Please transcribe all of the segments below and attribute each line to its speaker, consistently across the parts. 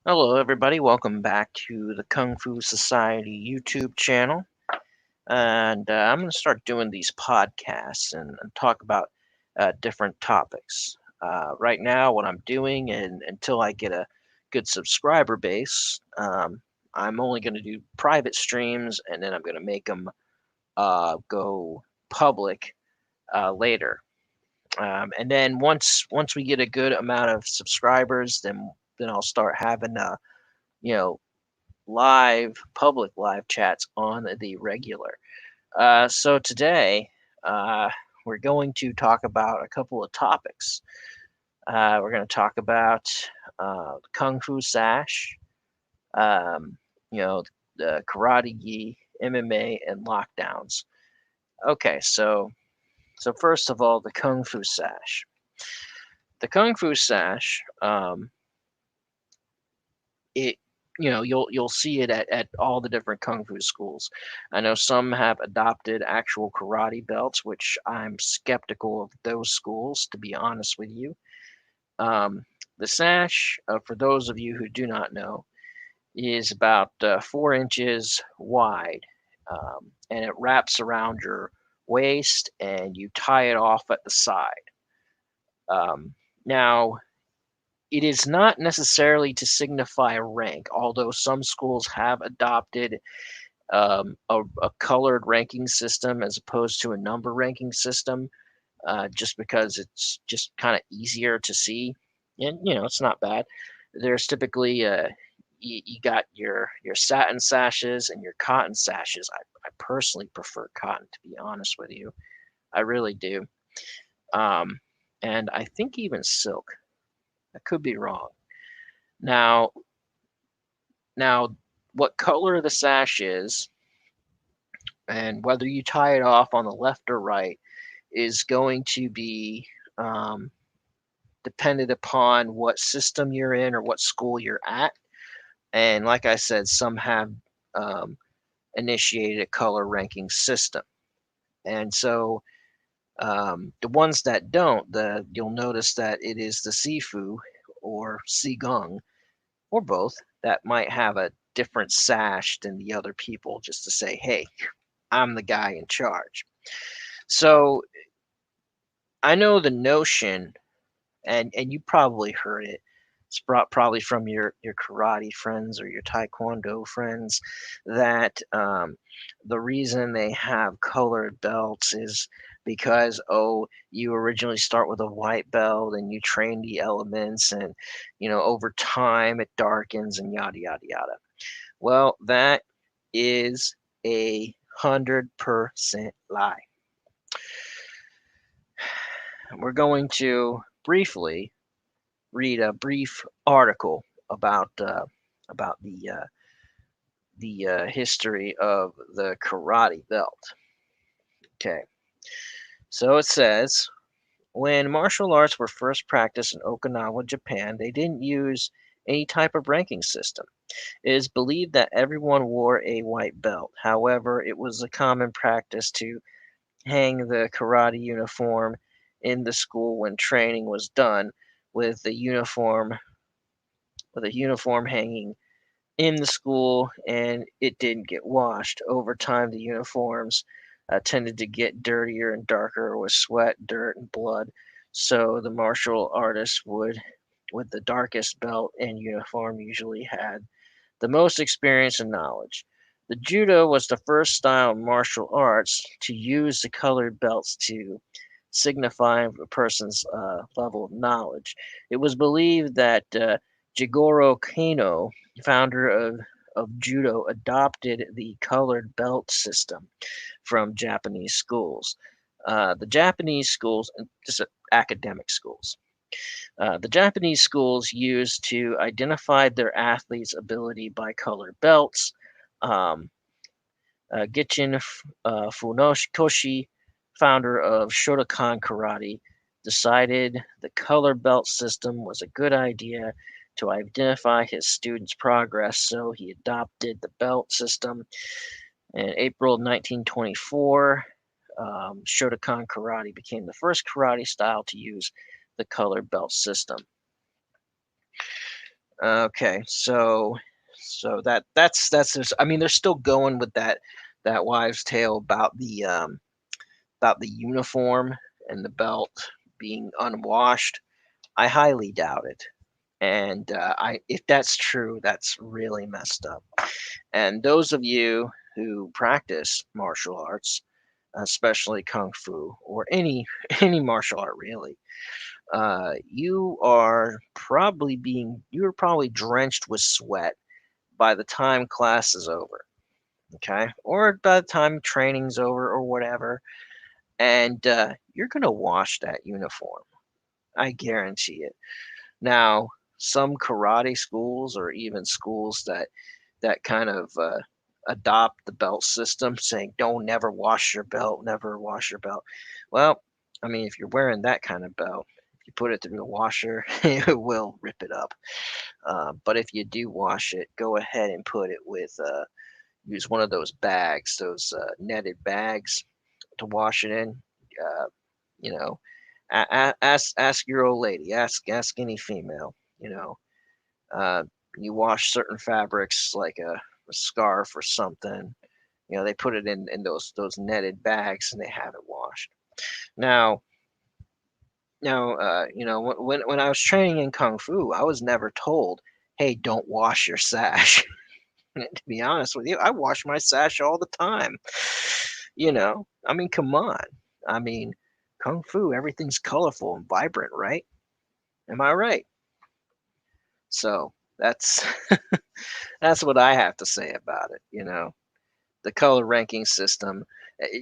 Speaker 1: Hello, everybody. Welcome back to the Kung Fu Society YouTube channel. And I'm going to start doing these podcasts and talk about different topics. Right now, what I'm doing, and until I get a good subscriber base, I'm only going to do private streams, and then I'm going to make them go public later. And then once we get a good amount of subscribers, then I'll start having you know public live chats on the regular. So today, uh, we're going to talk about a couple of topics. We're going to talk about Kung Fu Sash, um, you know, the Karate Gi, MMA, and lockdowns. Okay, so first of all, the Kung Fu Sash. The Kung Fu Sash, it you'll see it at all the different kung fu schools. I know some have adopted actual karate belts, which I'm skeptical of those schools, to be honest with you. Um, the sash, for those of you who do not know, is about 4 inches wide, and it wraps around your waist, and you tie it off at the side. Now, it is not necessarily to signify rank, although some schools have adopted a colored ranking system as opposed to a number ranking system, just because it's just kind of easier to see. And it's not bad. There's typically you got your satin sashes and your cotton sashes. I personally prefer cotton, to be honest with you. I really do. Um, and I think even silk. I could be wrong. Now, Now, what color the sash is, and whether you tie it off on the left or right, is going to be dependent upon what system you're in or what school you're at. And like I said, some have um, initiated a color ranking system. And so the ones that don't, you'll notice that it is the Sifu or Sigong or both that might have a different sash than the other people, just to say, hey, I'm the guy in charge. So I know the notion, and you probably heard it. It's brought probably from your karate friends or your taekwondo friends that the reason they have colored belts is because you originally start with a white belt and you train the elements, and over time it darkens and yada yada yada. Well, that is 100% lie. We're going to briefly read a brief article about the history of the karate belt. Okay, so it says when martial arts were first practiced in Okinawa, Japan, they didn't use any type of ranking system. It is believed that everyone wore a white belt. However, it was a common practice to hang the karate uniform in the school when training was done, with the uniform hanging in the school, and it didn't get washed. Over time, the uniforms tended to get dirtier and darker with sweat, dirt, and blood. So the martial artist with the darkest belt and uniform usually had the most experience and knowledge. The judo was the first style of martial arts to use the colored belts to signify a person's level of knowledge. It was believed that Jigoro Kano, founder of judo, adopted the colored belt system from Japanese schools. The Japanese schools, just academic schools, the Japanese schools used to identify their athletes' ability by colored belts. Um, Gichin Funokoshi, founder of Shotokan Karate, decided the color belt system was a good idea to identify his students' progress, so he adopted the belt system. In April of 1924, Shotokan Karate became the first karate style to use the color belt system. Okay, so that's just, I mean, they're still going with that wives' tale about the uniform and the belt being unwashed. I highly doubt it. And I if that's true, that's really messed up. And those of you who practice martial arts, especially kung fu or any any martial art really, you're probably drenched with sweat by the time class is over, okay, or by the time training's over or whatever, and you're gonna wash that uniform. I guarantee it. Now, some karate schools or even schools that kind of adopt the belt system, saying don't never wash your belt, never wash your belt. Well, I mean, if you're wearing that kind of belt, if you put it through the washer, it will rip it up. But if you do wash it, go ahead and put it with use one of those bags, those netted bags to wash it in. Uh, you know, ask your old lady, ask any female. You know, uh, you wash certain fabrics like a scarf or something. You know, they put it in those netted bags and they have it washed. Now, you know, when I was training in kung fu, I was never told, "Hey, don't wash your sash." To be honest with you, I wash my sash all the time. You know, I mean, come on. I mean, kung fu, everything's colorful and vibrant, right? Am I right? So that's that's what I have to say about it. You know, the color ranking system.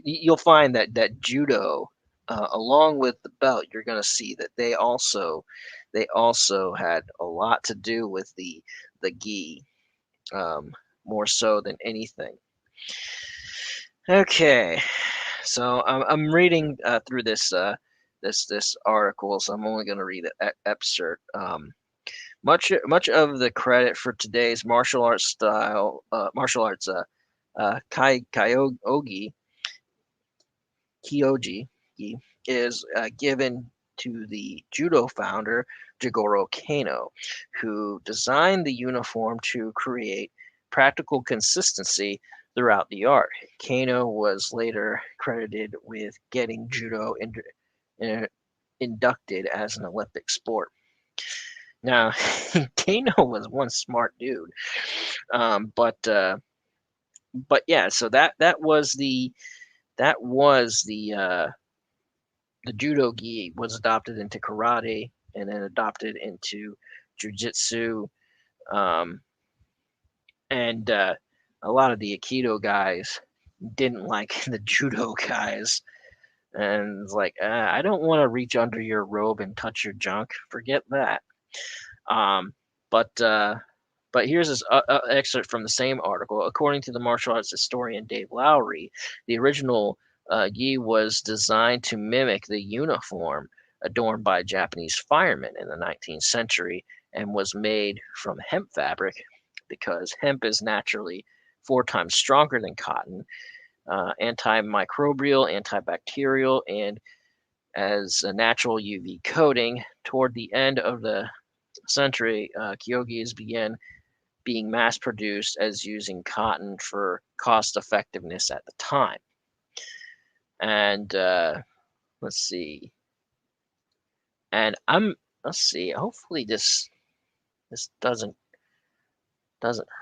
Speaker 1: You'll find that judo, along with the belt, you're going to see that they also had a lot to do with the gi, um, more so than anything. Okay, so I'm reading through this article, so I'm only going to read an excerpt. Much of the credit for today's martial arts kyogi kyoji is given to the judo founder Jigoro Kano, who designed the uniform to create practical consistency throughout the art. Kano was later credited with getting judo uh, inducted as an Olympic sport. Now, Kano was one smart dude, um, but uh, but yeah, so that was the judo gi was adopted into karate and then adopted into jujitsu, um, and a lot of the aikido guys didn't like the judo guys, and it's like, I don't want to reach under your robe and touch your junk. Forget that. Um, but uh, but here's this excerpt from the same article. According to the martial arts historian Dave Lowry, the original gi was designed to mimic the uniform adorned by Japanese firemen in the 19th century and was made from hemp fabric because hemp is naturally 4 times stronger than cotton, antimicrobial, antibacterial, and as a natural UV coating. Toward the end of the century, kyogis began being mass produced as using cotton for cost effectiveness at the time. And let's see. And let's see. Hopefully this doesn't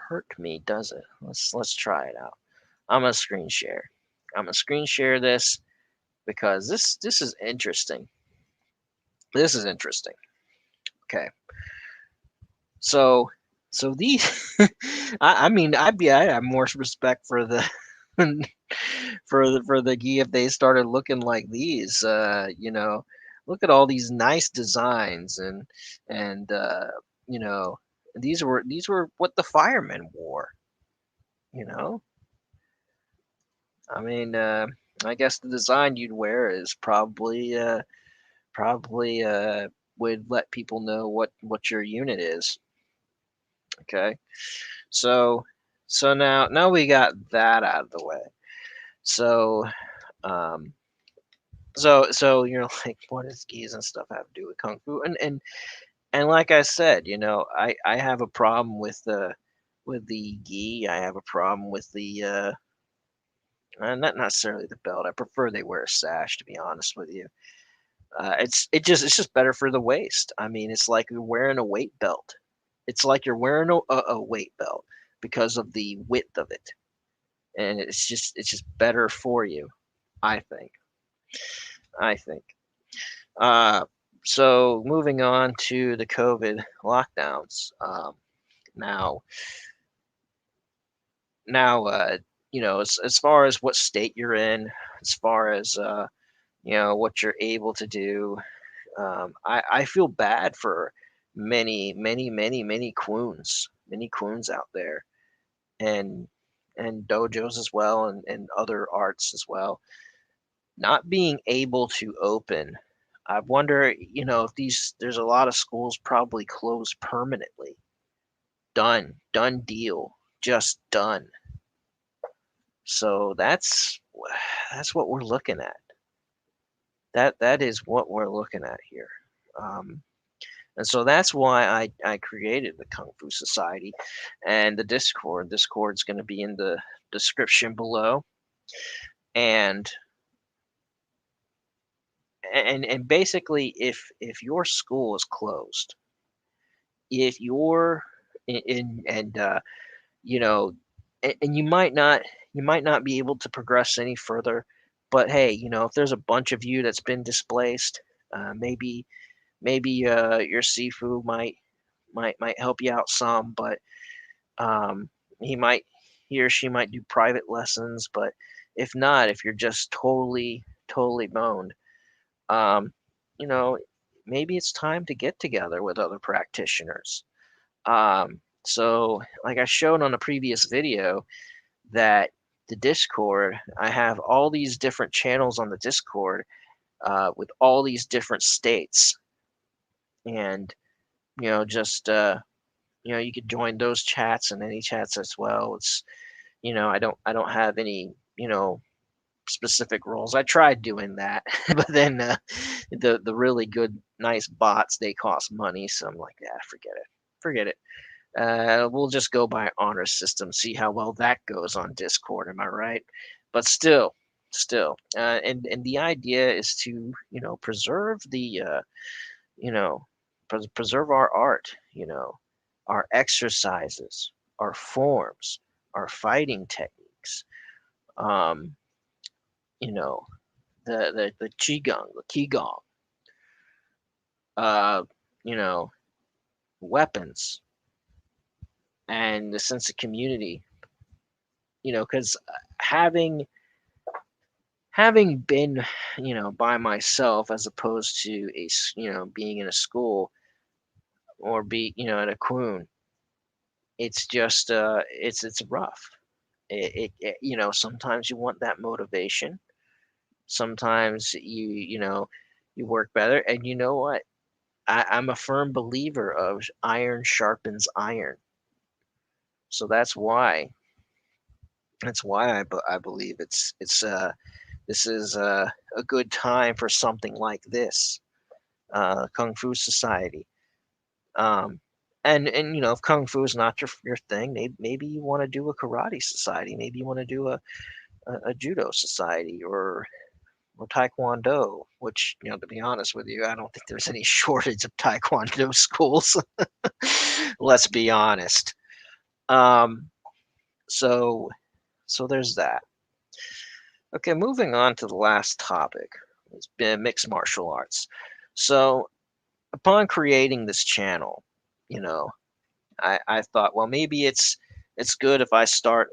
Speaker 1: hurt me, does it? Let's try it out. I'm gonna screen share. I'm gonna screen share this because this is interesting. This is interesting. Okay. So these I mean I have more respect for the for the gi if they started looking like these. You know, look at all these nice designs and you know, these were what the firemen wore. You know, I mean, I guess the design you'd wear is probably would let people know what your unit is. Okay, so now we got that out of the way. So um, so you know, like, what does gis and stuff have to do with kung fu? And And like I said, I have a problem with the gi. I have a problem with the not necessarily the belt. I prefer they wear a sash, to be honest with you. It's just better for the waist. I mean, it's like you're wearing a weight belt. It's like you're wearing a weight belt because of the width of it, and it's just better for you. I think. I think. Uh, so moving on to the COVID lockdowns. Now, now, as far as what state you're in, as far as what you're able to do, I feel bad for many quoons out there, and dojos as well, and other arts as well, not being able to open. I wonder, if there's a lot of schools probably closed permanently. Done deal, just done. So that's what we're looking at. That is what we're looking at here. Um, and so that's why I created the Kung Fu Society and the Discord. Discord's going to be in the description below. And and basically, if your school is closed, if you're in and you know and you might not be able to progress any further, but hey, if there's a bunch of you that's been displaced, maybe your Sifu might help you out some, but um, he might he or she might do private lessons. But if not, if you're just totally boned, um, you know, maybe it's time to get together with other practitioners. So, like I showed on a previous video, that the Discord, I have all these different channels on the Discord with all these different states, and just you could join those chats and any chats as well. I don't have any specific roles. I tried doing that, but then the really good nice bots, they cost money, so I'm like, yeah, forget it. We'll just go by honor system, see how well that goes on Discord. Am I right? But still, and the idea is to preserve the you know preserve our art, our exercises, our forms, our fighting techniques. Um, you know, the qigong, the qigong, uh, you know, weapons, and the sense of community. Because having having been by myself, as opposed to being in a school, or be at a Quoon, it's just it's rough. Sometimes you want that motivation. Sometimes you work better, and you know what? I'm a firm believer of iron sharpens iron. So that's why I believe it's this is a good time for something like this, Kung Fu Society. Um, and if Kung Fu is not your thing, maybe you want to do a Karate Society, maybe you want to do a Judo Society, or Taekwondo. Which, to be honest with you, I don't think there's any shortage of Taekwondo schools. Let's be honest. Um, so so there's that. Okay, moving on to the last topic. It's been mixed martial arts. So upon creating this channel, you know, I thought, well, maybe it's good if I start,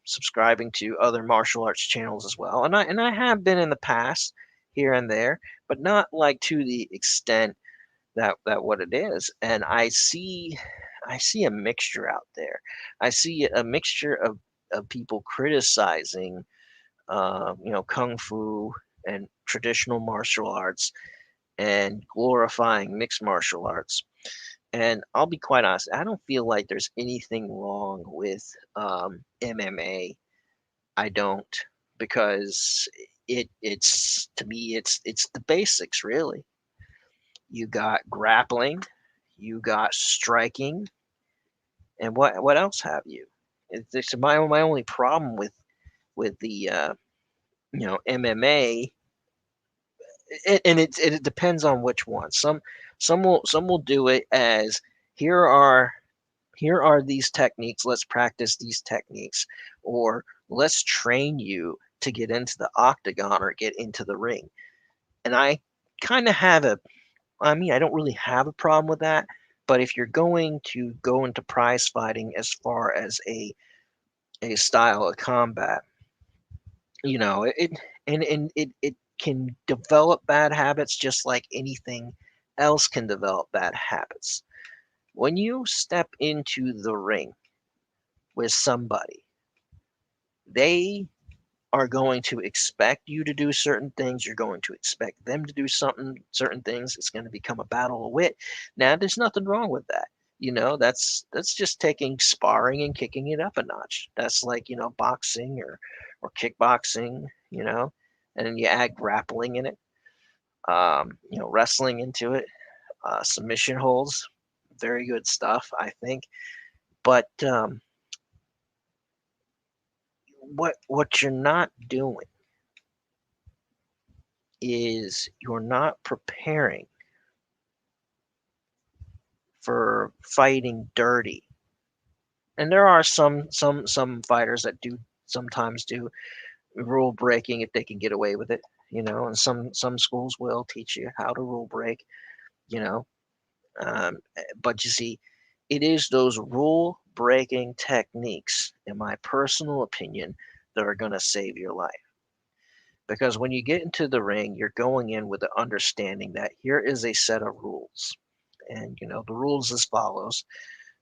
Speaker 1: subscribing to other martial arts channels as well. And I have been in the past, here and there, but not like to the extent that what it is. And I see a mixture out there. I see a mixture of people criticizing kung fu and traditional martial arts, and glorifying mixed martial arts. And I'll be quite honest, I don't feel like there's anything wrong with MMA. I don't, because it's to me, it's the basics really. You got grappling, you got striking, and what else have you? It's my only problem with the MMA, and it depends on which one. Some will do it as here are here are these techniques. Let's practice these techniques, or let's train you to get into the octagon or get into the ring. And I kind of have a I mean, I don't really have a problem with that, but if you're going to go into prize fighting as far as a style of combat, it and it can develop bad habits just like anything else can develop bad habits. When you step into the ring with somebody, they are going to expect you to do certain things. You're going to expect them to do certain things. It's going to become a battle of wit. Now, there's nothing wrong with that. That's just taking sparring and kicking it up a notch. That's like, boxing or kickboxing, and then you add grappling in it, wrestling into it, submission holds, very good stuff, I think. But what you're not doing is you're not preparing for fighting dirty. And there are some fighters that do sometimes do rule breaking if they can get away with it, and some schools will teach you how to rule break, you know. But you see, it is those rule breaking techniques, in my personal opinion, that are going to save your life. Because when you get into the ring, you're going in with the understanding that here is a set of rules. And, the rules as follows: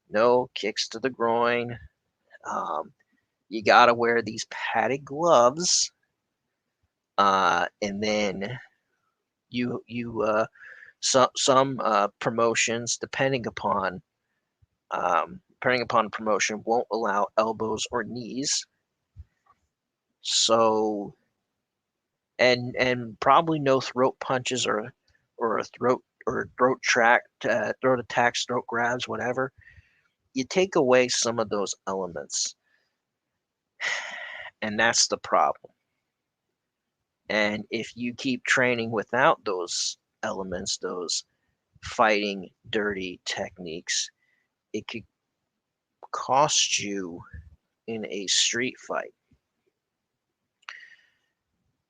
Speaker 1: no kicks to the groin. Um, you got to wear these padded gloves. And then some promotions, depending upon promotion, won't allow elbows or knees. So, and probably no throat punches or a throat attacks, throat grabs, whatever. You take away some of those elements, and that's the problem. And if you keep training without those elements, those fighting dirty techniques, it could cost you in a street fight.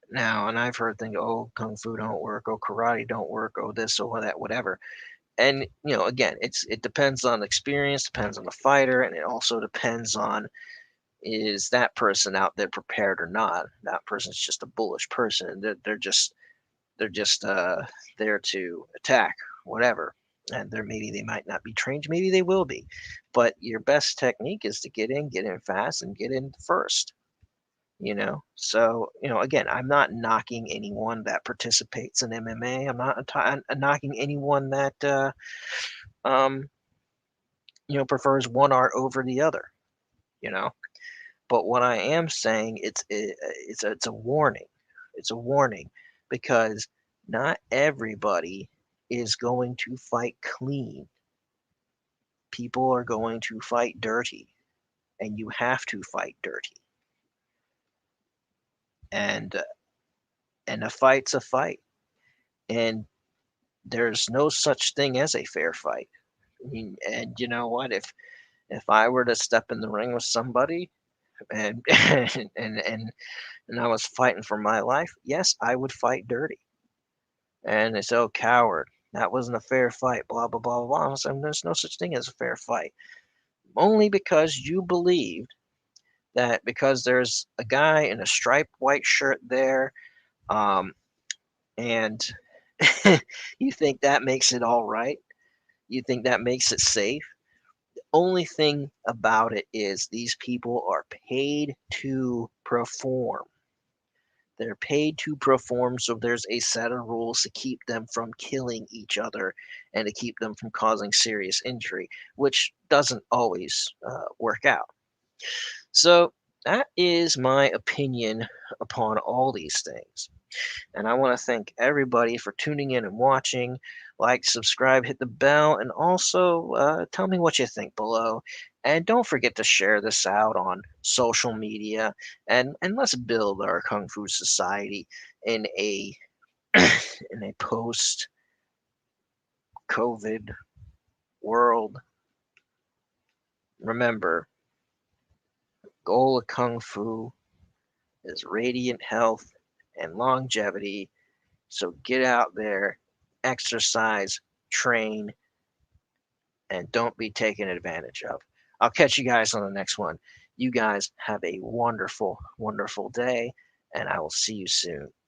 Speaker 1: Now, and I've heard things, oh, kung fu don't work, oh, karate don't work, oh, this, oh, that, whatever. And again, it depends on experience, depends on the fighter, and it also depends on, is that person out there prepared or not. That person's just a bullish person, and they're just there to attack, whatever. And maybe they might not be trained, maybe they will be, but your best technique is to get in fast, and get in first. So again, I'm not knocking anyone that participates in MMA. I'm not knocking anyone that um prefers one art over the other. You know, but what I am saying, it's a warning. It's a warning, because not everybody is going to fight clean. People are going to fight dirty, and you have to fight dirty. And a fight's a fight, and there's no such thing as a fair fight. And you know what? If I were to step in the ring with somebody, and and I was fighting for my life, yes, I would fight dirty. And they say, "Oh, coward, that wasn't a fair fight." Blah blah blah blah. I'm saying there's no such thing as a fair fight. Only because you believed that because there's a guy in a striped white shirt there, um, and you think that makes it all right. You think that makes it safe. Only thing about it is these people are paid to perform. They're paid to perform, so there's a set of rules to keep them from killing each other and to keep them from causing serious injury, which doesn't always work out. So that is my opinion upon all these things. And I want to thank everybody for tuning in and watching. Like, subscribe, hit the bell, and also tell me what you think below. And don't forget to share this out on social media, and let's build our Kung Fu society in a in a post COVID world. Remember, goal of Kung Fu is radiant health and longevity. So get out there, exercise, train, and don't be taken advantage of. I'll catch you guys on the next one. You guys have a wonderful, wonderful day, and I will see you soon.